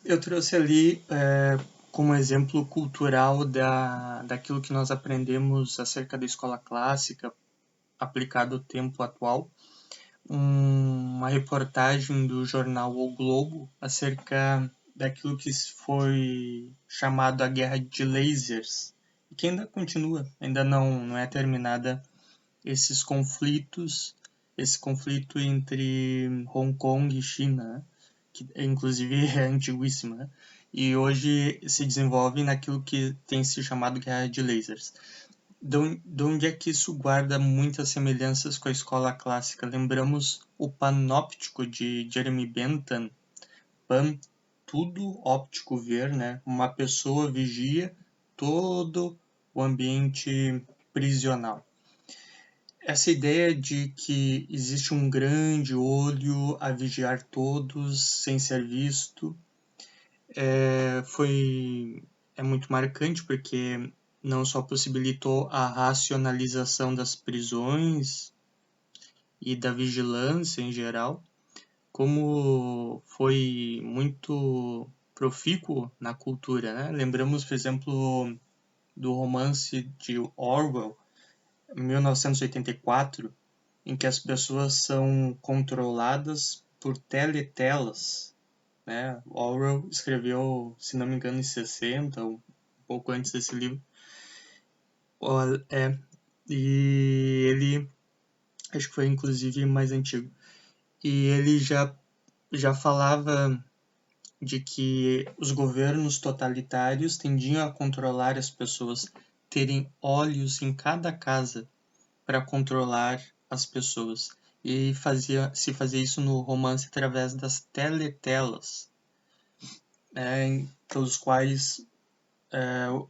Eu trouxe ali como exemplo cultural daquilo que nós aprendemos acerca da escola clássica, aplicado ao tempo atual, uma reportagem do jornal O Globo acerca daquilo que foi chamado a Guerra de Lasers, e que ainda continua, ainda não é terminada esses conflitos, esse conflito entre Hong Kong e China, né? Que inclusive é antiguíssima, né? E hoje se desenvolve naquilo que tem se chamado Guerra de Lasers. De onde é que isso guarda muitas semelhanças com a escola clássica? Lembramos o panóptico de Jeremy Bentham, pan, tudo óptico ver, né? Uma pessoa vigia todo o ambiente prisional. Essa ideia de que existe um grande olho a vigiar todos sem ser visto é muito marcante, porque não só possibilitou a racionalização das prisões e da vigilância em geral, como foi muito profícuo na cultura, né? Lembramos, por exemplo, do romance de Orwell, 1984, em que as pessoas são controladas por teletelas, né? Orwell escreveu, se não me engano, em 60, um pouco antes desse livro. E ele, acho que foi inclusive mais antigo, e ele já falava de que os governos totalitários tendiam a controlar as pessoas, terem olhos em cada casa para controlar as pessoas. E se fazia isso no romance através das teletelas, pelos quais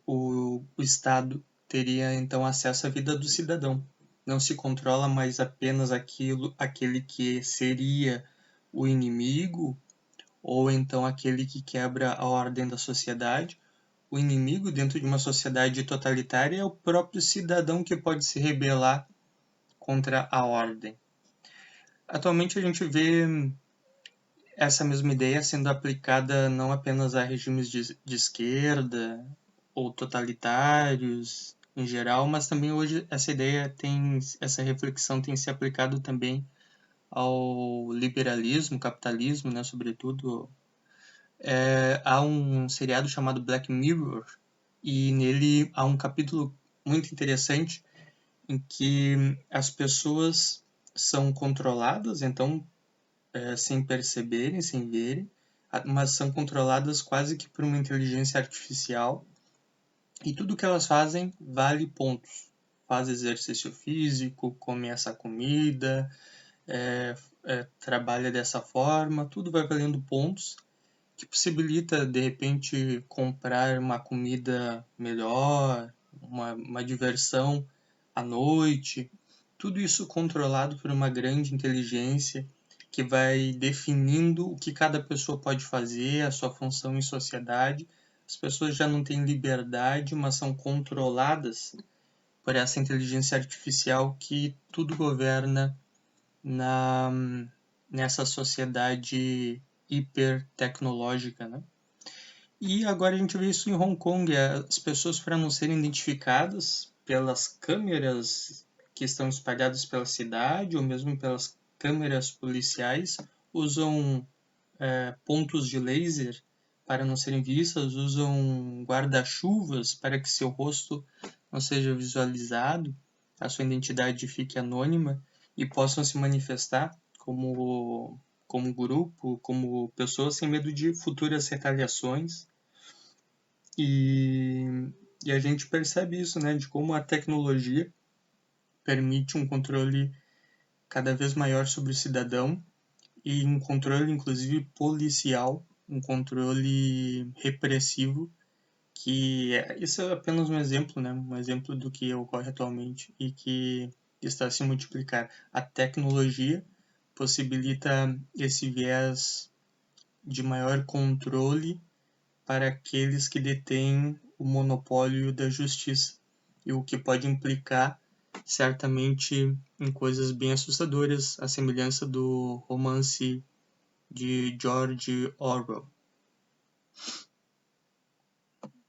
o Estado teria então acesso à vida do cidadão. Não se controla mais apenas aquele que seria o inimigo, ou então aquele que quebra a ordem da sociedade. O inimigo dentro de uma sociedade totalitária é o próprio cidadão que pode se rebelar contra a ordem. Atualmente a gente vê essa mesma ideia sendo aplicada não apenas a regimes de esquerda ou totalitários em geral, mas também hoje essa reflexão tem se aplicado também ao liberalismo, capitalismo, né, sobretudo. Há um seriado chamado Black Mirror, e nele há um capítulo muito interessante em que as pessoas são controladas, então, sem perceberem, sem verem, mas são controladas quase que por uma inteligência artificial, e tudo que elas fazem vale pontos. Faz exercício físico, come essa comida, trabalha dessa forma, tudo vai valendo pontos, que possibilita, de repente, comprar uma comida melhor, uma diversão à noite. Tudo isso controlado por uma grande inteligência que vai definindo o que cada pessoa pode fazer, a sua função em sociedade. As pessoas já não têm liberdade, mas são controladas por essa inteligência artificial que tudo governa nessa sociedade hipertecnológica, né? E agora a gente vê isso em Hong Kong, as pessoas, para não serem identificadas pelas câmeras que estão espalhadas pela cidade ou mesmo pelas câmeras policiais, usam pontos de laser para não serem vistas, usam guarda-chuvas para que seu rosto não seja visualizado, a sua identidade fique anônima e possam se manifestar como grupo, como pessoas sem medo de futuras retaliações. E a gente percebe isso, né, de como a tecnologia permite um controle cada vez maior sobre o cidadão, e um controle inclusive policial, um controle repressivo, isso é apenas um exemplo, né, um exemplo do que ocorre atualmente e que está a se multiplicar. A tecnologia possibilita esse viés de maior controle para aqueles que detêm o monopólio da justiça, e o que pode implicar certamente em coisas bem assustadoras, à semelhança do romance de George Orwell.